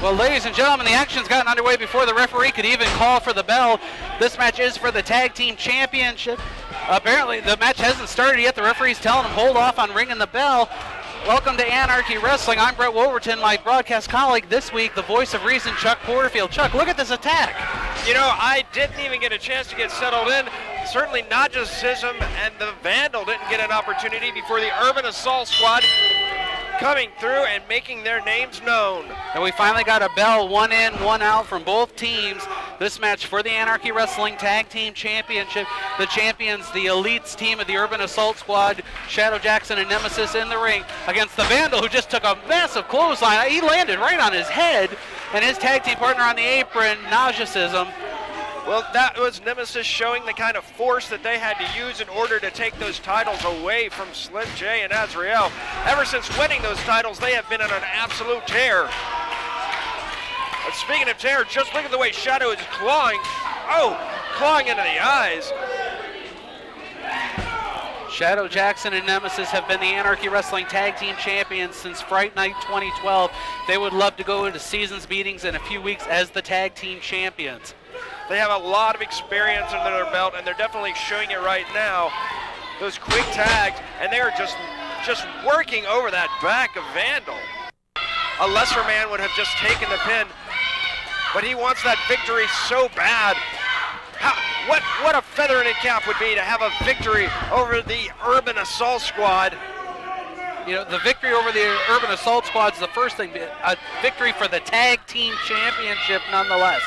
Well, ladies and gentlemen, the action's gotten underway before the referee could even call for the bell. This match is for the Tag Team Championship. Apparently, the match hasn't started yet. The referee's telling them hold off on ringing the bell. Welcome to Anarchy Wrestling. I'm Brett Wolverton, my broadcast colleague this week, the voice of reason, Chuck Porterfield. Chuck, look at this attack. You know, I didn't even get a chance to get settled in. Certainly Najasism and the Vandal didn't get an opportunity before the Urban Assault Squad coming through and making their names known. And we finally got a bell, one in, one out from both teams. This match for the Anarchy Wrestling Tag Team Championship. The champions, the Elites team of the Urban Assault Squad, Shadow Jackson and Nemesis in the ring against the Vandal, who just took a massive clothesline. He landed right on his head, and his tag team partner on the apron, Najasism. Well, that was Nemesis showing the kind of force that they had to use in order to take those titles away from Slim J and Azrael. Ever since winning those titles, they have been on an absolute tear. But speaking of tear, just look at the way Shadow is clawing. Oh, clawing into the eyes. Shadow Jackson and Nemesis have been the Anarchy Wrestling Tag Team Champions since Fright Night 2012. They would love to go into seasons meetings in a few weeks as the Tag Team Champions. They have a lot of experience under their belt, and they're definitely showing it right now. Those quick tags, and they are just working over that back of Vandal. A lesser man would have just taken the pin, but he wants that victory so bad. What a feather in his cap would be to have a victory over the Urban Assault Squad. You know, the victory over the Urban Assault Squad is the first thing, a victory for the Tag Team Championship nonetheless.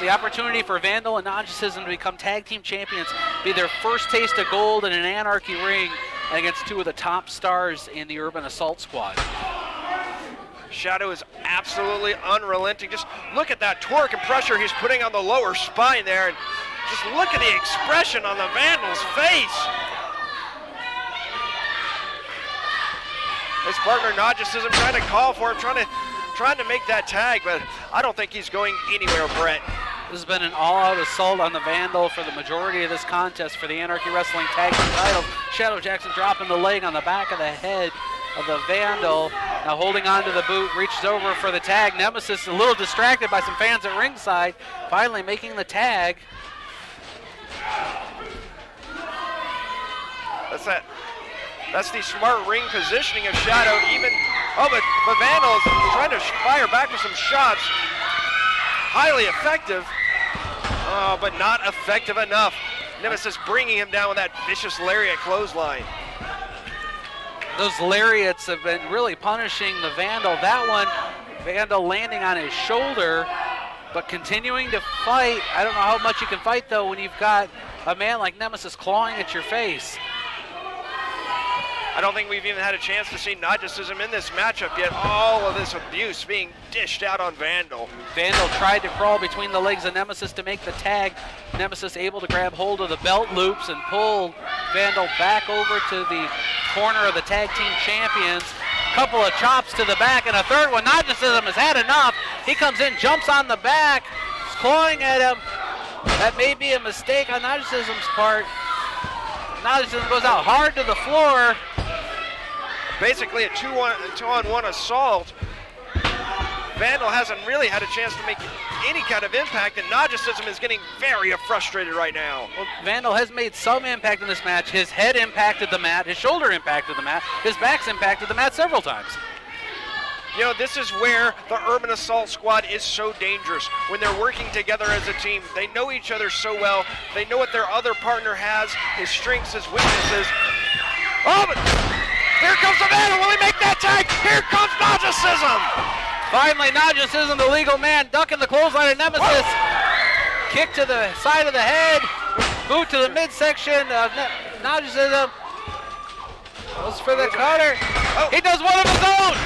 The opportunity for Vandal and Najasism to become Tag Team Champions, be their first taste of gold in an Anarchy ring against two of the top stars in the Urban Assault Squad. Shadow is absolutely unrelenting. Just look at that torque and pressure he's putting on the lower spine there, and just look at the expression on the Vandal's face. His partner Najasism trying to call for him, trying to make that tag, but I don't think he's going anywhere, Brett. This has been an all-out assault on the Vandal for the majority of this contest for the Anarchy Wrestling Tag Team title. Shadow Jackson dropping the leg on the back of the head of the Vandal. Now holding on to the boot, reaches over for the tag. Nemesis a little distracted by some fans at ringside, finally making the tag. That's the smart ring positioning of Shadow. But Vandal is trying to fire back with some shots. Highly effective, but not effective enough. Nemesis bringing him down with that vicious lariat clothesline. Those lariats have been really punishing the Vandal. That one, Vandal landing on his shoulder, but continuing to fight. I don't know how much you can fight, though, when you've got a man like Nemesis clawing at your face. I don't think we've even had a chance to see Najasism in this matchup yet. All of this abuse being dished out on Vandal. Vandal tried to crawl between the legs of Nemesis to make the tag. Nemesis able to grab hold of the belt loops and pull Vandal back over to the corner of the Tag Team Champions. Couple of chops to the back and a third one. Najasism has had enough. He comes in, jumps on the back, clawing at him. That may be a mistake on Najasism's part. Najasism goes out hard to the floor. Basically a two-on-one assault. Vandal hasn't really had a chance to make any kind of impact, and Najasism is getting very frustrated right now. Well, Vandal has made some impact in this match. His head impacted the mat, his shoulder impacted the mat, his back's impacted the mat several times. You know, this is where the Urban Assault Squad is so dangerous. When they're working together as a team, they know each other so well. They know what their other partner has, his strengths, his weaknesses. Oh, but here comes the Vandal. Will he make that tag? Here comes Najasism. Finally, Najasism, the legal man, ducking the clothesline of Nemesis. Whoa. Kick to the side of the head. Boot to the midsection of Najasism. Goes for the cutter. Oh. He does one of his own.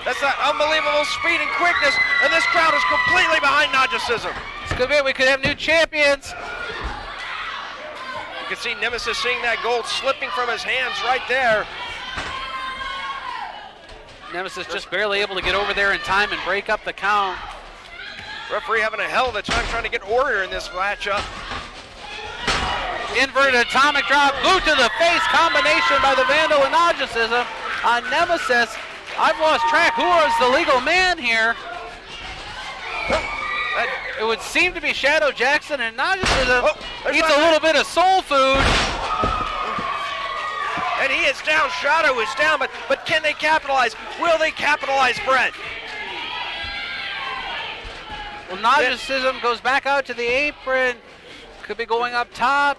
That's that unbelievable speed and quickness, and this crowd is completely behind Najasism. This could be it. We could have new champions. You can see Nemesis seeing that gold slipping from his hands right there. Nemesis just barely able to get over there in time and break up the count. Referee having a hell of a time trying to get order in this matchup. Inverted atomic drop, boot to the face, combination by the Vandal and Najasism on Nemesis. I've lost track. Who was the legal man here? It would seem to be Shadow Jackson, and Najasism eats Najasism. a little bit of soul food. And he is down. Shadow is down, but can they capitalize? Will they capitalize, Brett? Well, Najasism goes back out to the apron. Could be going up top.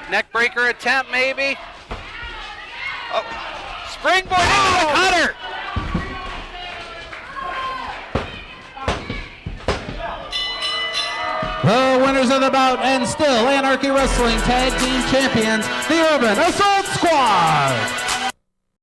Neck breaker attempt, maybe. Oh. Springboard into the cutter. The winners of the bout, and still Anarchy Wrestling Tag Team Champions, the Urban Assault Squad.